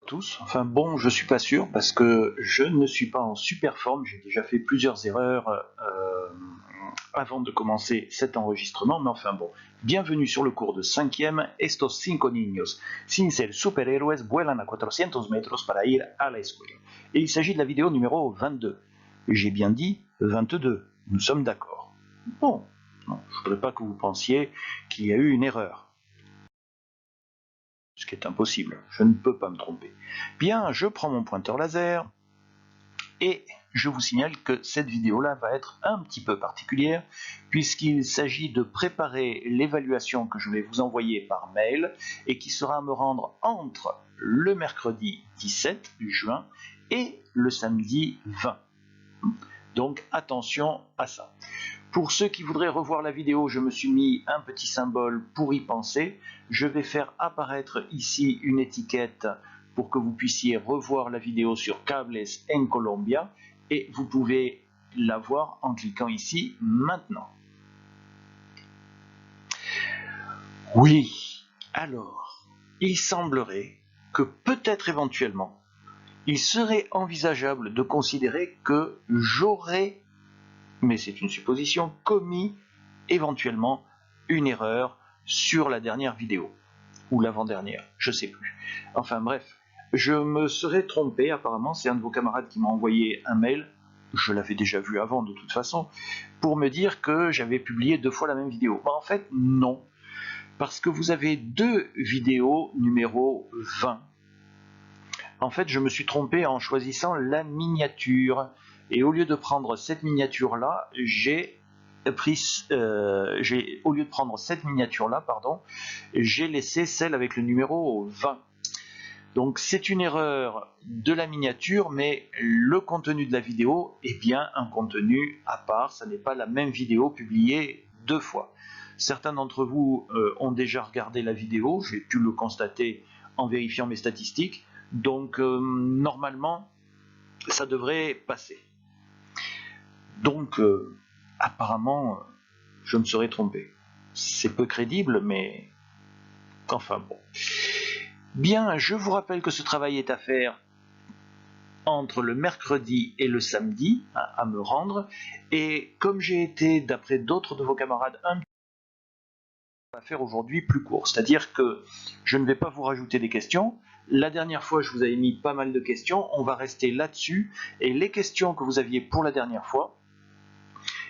Tous. Enfin bon, je suis pas sûr parce que je ne suis pas en super forme. J'ai déjà fait plusieurs erreurs avant de commencer cet enregistrement, mais enfin bon. Bienvenue sur le cours de 5e. Estos cinco niños, sin ser superhéroes, vuelan a 400 metros para ir a la escuela. Et il s'agit de la vidéo numéro 22. J'ai bien dit 22. Nous sommes d'accord. Bon, non, je ne voudrais pas que vous pensiez qu'il y a eu une erreur. Ce qui est impossible, je ne peux pas me tromper. Bien, je prends mon pointeur laser et je vous signale que cette vidéo-là va être un petit peu particulière puisqu'il s'agit de préparer l'évaluation que je vais vous envoyer par mail et qui sera à me rendre entre le mercredi 17 juin et le samedi 20. Donc attention à ça. Pour ceux qui voudraient revoir la vidéo, je me suis mis un petit symbole pour y penser. Je vais faire apparaître ici une étiquette pour que vous puissiez revoir la vidéo sur Cables en Colombia et vous pouvez la voir en cliquant ici maintenant. Oui, alors, il semblerait que peut-être éventuellement, il serait envisageable de considérer que j'aurais, mais c'est une supposition, commis éventuellement une erreur sur la dernière vidéo ou l'avant-dernière, je sais plus. Enfin bref, je me serais trompé apparemment, c'est un de vos camarades qui m'a envoyé un mail, je l'avais déjà vu avant de toute façon, pour me dire que j'avais publié 2 fois la même vidéo. En fait, non, parce que vous avez 2 vidéos numéro 20. En fait, je me suis trompé en choisissant la miniature, et au lieu de prendre cette miniature-là, au lieu de prendre cette miniature-là, pardon, j'ai laissé celle avec le numéro 20. Donc c'est une erreur de la miniature, mais le contenu de la vidéo est bien un contenu à part. Ça n'est pas la même vidéo publiée 2 fois. Certains d'entre vous ont déjà regardé la vidéo, j'ai pu le constater en vérifiant mes statistiques. Donc normalement, ça devrait passer. Donc apparemment, je me serais trompé. C'est peu crédible, mais enfin bon. Bien, je vous rappelle que ce travail est à faire entre le mercredi et le samedi, à me rendre. Et comme j'ai été, d'après d'autres de vos camarades, à faire aujourd'hui plus court. C'est-à-dire que je ne vais pas vous rajouter des questions. La dernière fois, je vous avais mis pas mal de questions. On va rester là-dessus. Et les questions que vous aviez pour la dernière fois,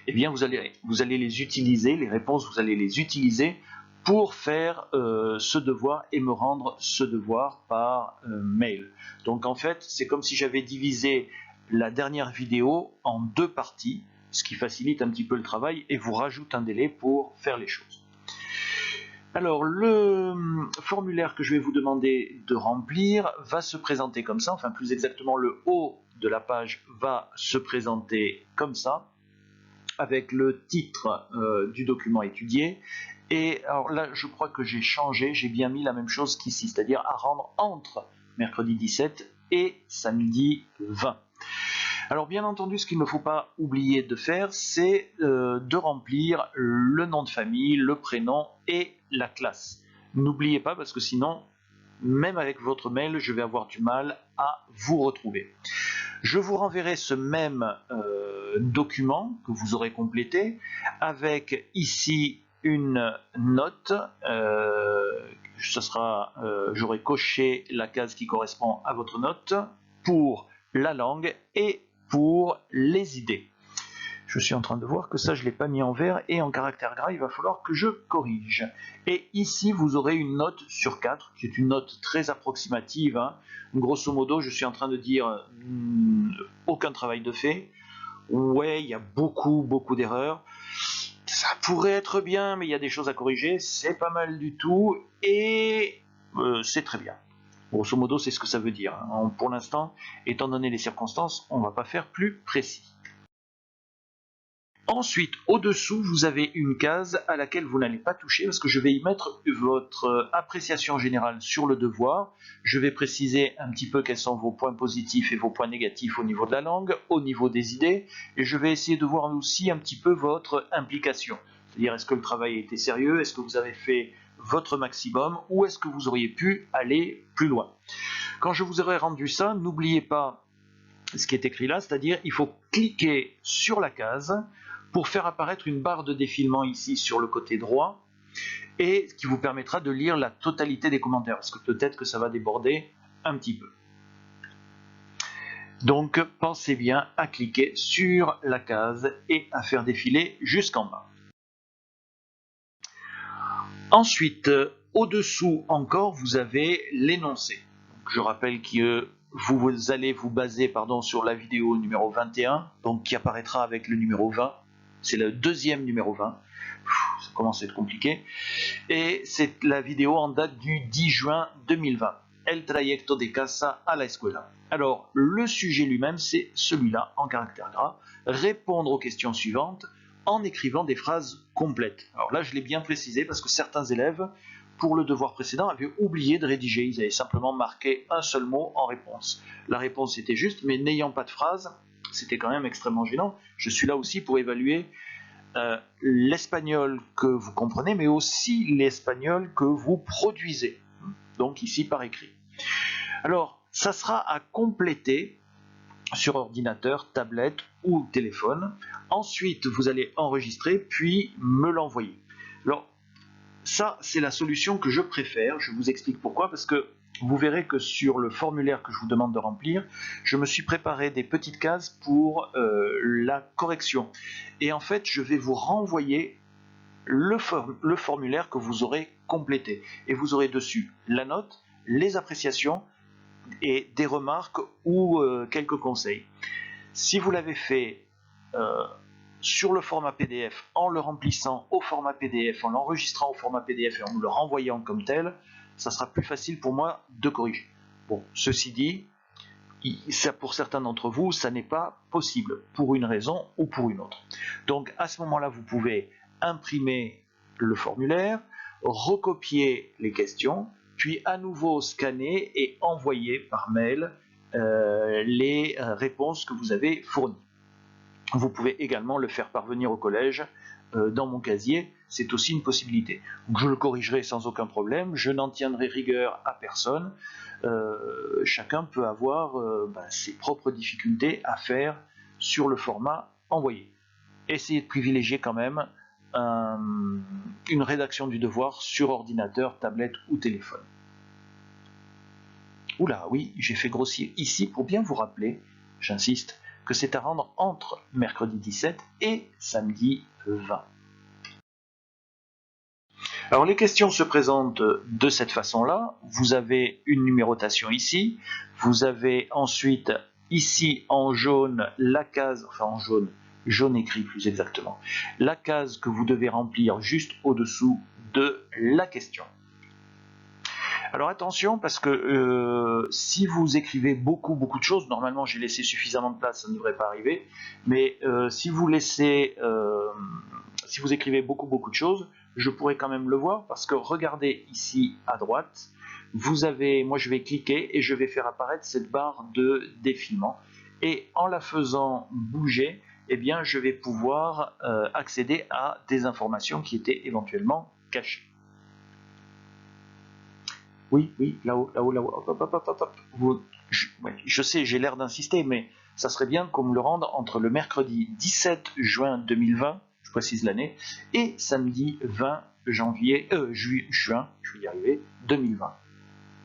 eh bien, vous allez les utiliser, les réponses, vous allez les utiliser pour faire ce devoir et me rendre ce devoir par mail. Donc en fait, c'est comme si j'avais divisé la dernière vidéo en 2 parties, ce qui facilite un petit peu le travail et vous rajoute un délai pour faire les choses. Alors, le formulaire que je vais vous demander de remplir va se présenter comme ça, enfin plus exactement le haut de la page va se présenter comme ça, avec le titre du document étudié. Et alors là, je crois que j'ai changé, j'ai bien mis la même chose qu'ici, c'est-à-dire à rendre entre mercredi 17 et samedi 20. Alors bien entendu, ce qu'il ne faut pas oublier de faire, c'est de remplir le nom de famille, le prénom et la classe. N'oubliez pas, parce que sinon, même avec votre mail, je vais avoir du mal à vous retrouver. Je vous renverrai ce même document que vous aurez complété avec ici une note. J'aurai coché la case qui correspond à votre note pour la langue et pour les idées. Je suis en train de voir que ça, je ne l'ai pas mis en vert et en caractère gras, il va falloir que je corrige. Et ici, vous aurez une note sur 4, qui est une note très approximative. Hein. Grosso modo, je suis en train de dire aucun travail de fait. Ouais, il y a beaucoup d'erreurs. Ça pourrait être bien, mais il y a des choses à corriger. C'est pas mal du tout et c'est très bien. Grosso modo, c'est ce que ça veut dire. Hein. Pour l'instant, étant donné les circonstances, on ne va pas faire plus précis. Ensuite, au-dessous, vous avez une case à laquelle vous n'allez pas toucher parce que je vais y mettre votre appréciation générale sur le devoir. Je vais préciser un petit peu quels sont vos points positifs et vos points négatifs au niveau de la langue, au niveau des idées, et je vais essayer de voir aussi un petit peu votre implication. C'est-à-dire, est-ce que le travail a été sérieux, est-ce que vous avez fait votre maximum ou est-ce que vous auriez pu aller plus loin. Quand je vous aurai rendu ça, n'oubliez pas ce qui est écrit là, c'est-à-dire il faut cliquer sur la case pour faire apparaître une barre de défilement ici sur le côté droit, et qui vous permettra de lire la totalité des commentaires, parce que peut-être que ça va déborder un petit peu. Donc pensez bien à cliquer sur la case et à faire défiler jusqu'en bas. Ensuite, au-dessous encore, vous avez l'énoncé. Je rappelle que vous allez vous baser sur la vidéo numéro 21, donc qui apparaîtra avec le numéro 20. C'est le deuxième numéro 20. Ça commence à être compliqué. Et c'est la vidéo en date du 10 juin 2020. El trayecto de casa a la escuela. Alors, le sujet lui-même, c'est celui-là, en caractère gras. Répondre aux questions suivantes en écrivant des phrases complètes. Alors là, je l'ai bien précisé parce que certains élèves, pour le devoir précédent, avaient oublié de rédiger. Ils avaient simplement marqué un seul mot en réponse. La réponse était juste, mais n'ayant pas de phrase, c'était quand même extrêmement gênant. Je suis là aussi pour évaluer l'espagnol que vous comprenez, mais aussi l'espagnol que vous produisez. Donc ici par écrit. Alors, ça sera à compléter sur ordinateur, tablette ou téléphone. Ensuite, vous allez enregistrer, puis me l'envoyer. Alors, ça, c'est la solution que je préfère. Je vous explique pourquoi, parce que vous verrez que sur le formulaire que je vous demande de remplir, je me suis préparé des petites cases pour la correction. Et en fait, je vais vous renvoyer le formulaire que vous aurez complété. Et vous aurez dessus la note, les appréciations et des remarques ou quelques conseils. Si vous l'avez fait sur le format PDF, en le remplissant au format PDF, en l'enregistrant au format PDF et en me le renvoyant comme tel, ça sera plus facile pour moi de corriger. Bon, ceci dit, ça, pour certains d'entre vous, ça n'est pas possible, pour une raison ou pour une autre. Donc à ce moment-là, vous pouvez imprimer le formulaire, recopier les questions, puis à nouveau scanner et envoyer par mail les réponses que vous avez fournies. Vous pouvez également le faire parvenir au collège dans mon casier, c'est aussi une possibilité. Donc je le corrigerai sans aucun problème, je n'en tiendrai rigueur à personne. Chacun peut avoir ses propres difficultés à faire sur le format envoyé. Essayez de privilégier quand même une rédaction du devoir sur ordinateur, tablette ou téléphone. Oula, oui, j'ai fait grossir ici pour bien vous rappeler, j'insiste, que c'est à rendre entre mercredi 17 et samedi 20. Alors les questions se présentent de cette façon-là. Vous avez une numérotation ici. Vous avez ensuite ici en jaune la case, enfin en jaune écrit plus exactement, la case que vous devez remplir juste au-dessous de la question. Alors attention, parce que si vous écrivez beaucoup de choses, normalement j'ai laissé suffisamment de place, ça ne devrait pas arriver, mais si vous écrivez beaucoup de choses, je pourrais quand même le voir, parce que regardez ici à droite, vous avez, moi je vais cliquer et je vais faire apparaître cette barre de défilement, et en la faisant bouger, eh bien je vais pouvoir accéder à des informations qui étaient éventuellement cachées. Oui, là-haut, hop. Je sais, j'ai l'air d'insister, mais ça serait bien qu'on me le rende entre le mercredi 17 juin 2020, je précise l'année, et samedi 20 juin, je vais y arriver, 2020.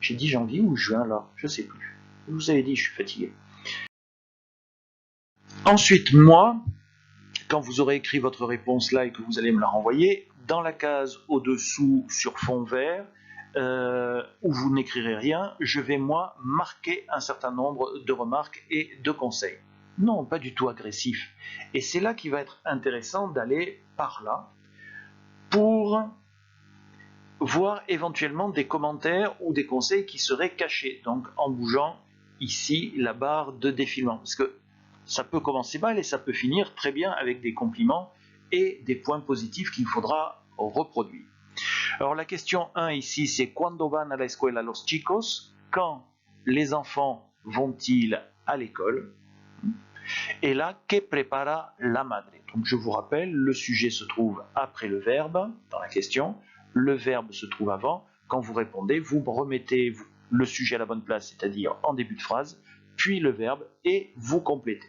J'ai dit janvier ou juin là, je sais plus. Vous avez dit, je suis fatigué. Ensuite, moi, quand vous aurez écrit votre réponse là et que vous allez me la renvoyer, dans la case au-dessous sur fond vert, où vous n'écrirez rien, je vais moi marquer un certain nombre de remarques et de conseils. Non, pas du tout agressif. Et c'est là qu'il va être intéressant d'aller par là pour voir éventuellement des commentaires ou des conseils qui seraient cachés, donc en bougeant ici la barre de défilement. Parce que ça peut commencer mal et ça peut finir très bien avec des compliments et des points positifs qu'il faudra reproduire. Alors la question 1 ici, c'est ¿Cuándo van a la escuela los chicos? Quand les enfants vont-ils à l'école? Et là, ¿Qué prepara la madre? Donc je vous rappelle, le sujet se trouve après le verbe dans la question, le verbe se trouve avant. Quand vous répondez, vous le sujet à la bonne place, c'est-à-dire en début de phrase, puis le verbe et vous complétez.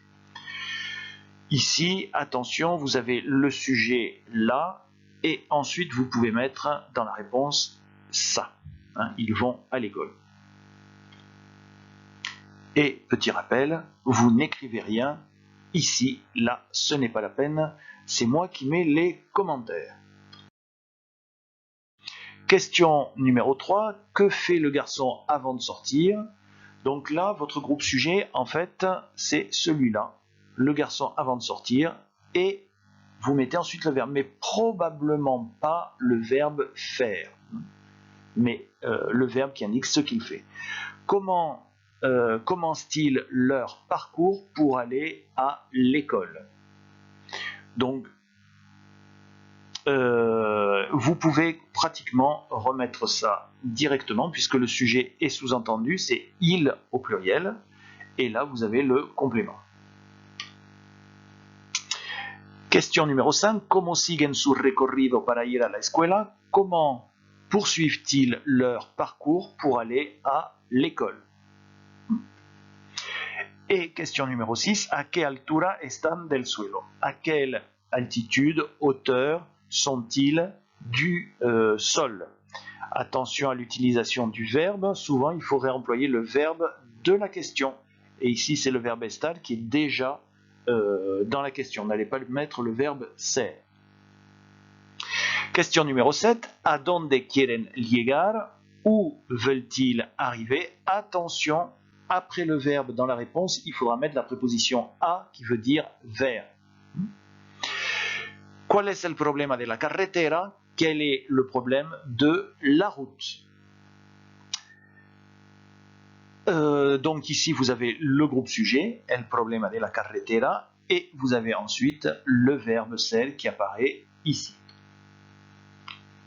Ici, attention, vous avez le sujet là et ensuite vous pouvez mettre dans la réponse ça. Hein, ils vont à l'école. Et petit rappel, vous n'écrivez rien. Ici, là, ce n'est pas la peine. C'est moi qui mets les commentaires. Question numéro 3. Que fait le garçon avant de sortir? Donc là, votre groupe sujet, en fait, c'est celui-là. Le garçon avant de sortir. Et vous mettez ensuite le verbe. Mais probablement pas le verbe faire. Mais le verbe qui indique ce qu'il fait. Comment commencent-ils leur parcours pour aller à l'école? Donc, vous pouvez pratiquement remettre ça directement puisque le sujet est sous-entendu, c'est il au pluriel, et là vous avez le complément. Question numéro 5. Comment siguen su recorrido para ir a la escuela? Comment poursuivent-ils leur parcours pour aller à l'école? Et question numéro 6. ¿A qué altura están del suelo? À quelle altitude, hauteur sont-ils du sol? Attention à l'utilisation du verbe. Souvent, il faut réemployer le verbe de la question. Et ici, c'est le verbe estar qui est déjà dans la question. N'allez pas mettre le verbe ser. Question numéro 7. ¿A dónde quieren llegar? Où veulent-ils arriver? Attention, après le verbe dans la réponse, il faudra mettre la préposition a qui veut dire vers. ¿Cuál es el problema de la carretera? Quel est le problème de la route? Donc ici, vous avez le groupe sujet, el problema de la carretera, et vous avez ensuite le verbe ser qui apparaît ici.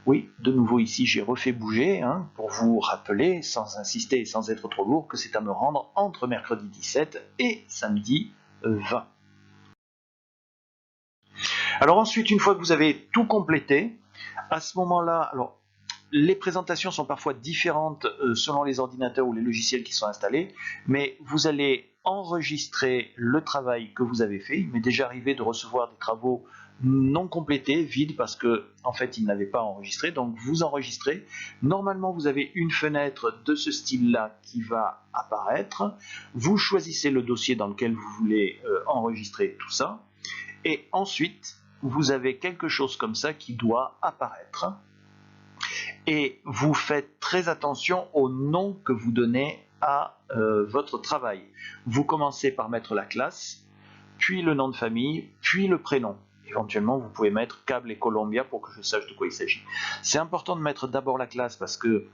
Oui, de nouveau ici, j'ai refait bouger hein, pour vous rappeler, sans insister et sans être trop lourd, que c'est à me rendre entre mercredi 17 et samedi 20. Alors ensuite, une fois que vous avez tout complété, à ce moment-là, alors les présentations sont parfois différentes selon les ordinateurs ou les logiciels qui sont installés, mais vous allez enregistrer le travail que vous avez fait. Il m'est déjà arrivé de recevoir des travaux non complétés, vides, parce que en fait, ils n'avaient pas enregistré. Donc vous enregistrez. Normalement, vous avez une fenêtre de ce style-là qui va apparaître. Vous choisissez le dossier dans lequel vous voulez enregistrer tout ça. Et ensuite, vous avez quelque chose comme ça qui doit apparaître. Et vous faites très attention au nom que vous donnez à votre travail. Vous commencez par mettre la classe, puis le nom de famille, puis le prénom. Éventuellement, vous pouvez mettre Cable et Colombia pour que je sache de quoi il s'agit. C'est important de mettre d'abord la classe parce que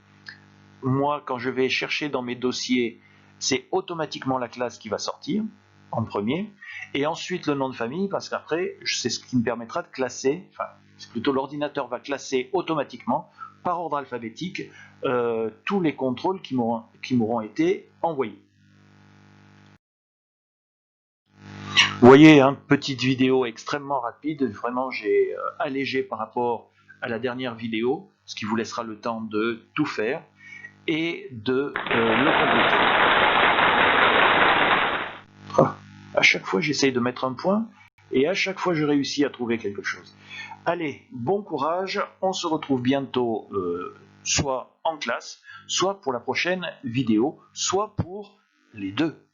moi, quand je vais chercher dans mes dossiers, c'est automatiquement la classe qui va sortir en premier, et ensuite le nom de famille parce qu'après, c'est ce qui me permettra de classer, enfin, c'est plutôt l'ordinateur va classer automatiquement par ordre alphabétique tous les contrôles qui m'auront été envoyés. Vous voyez, hein, petite vidéo extrêmement rapide, vraiment j'ai allégé par rapport à la dernière vidéo, ce qui vous laissera le temps de tout faire et de le compléter. À chaque fois j'essaye de mettre un point et à chaque fois je réussis à trouver quelque chose. Allez, bon courage, on se retrouve bientôt soit en classe, soit pour la prochaine vidéo, soit pour les deux.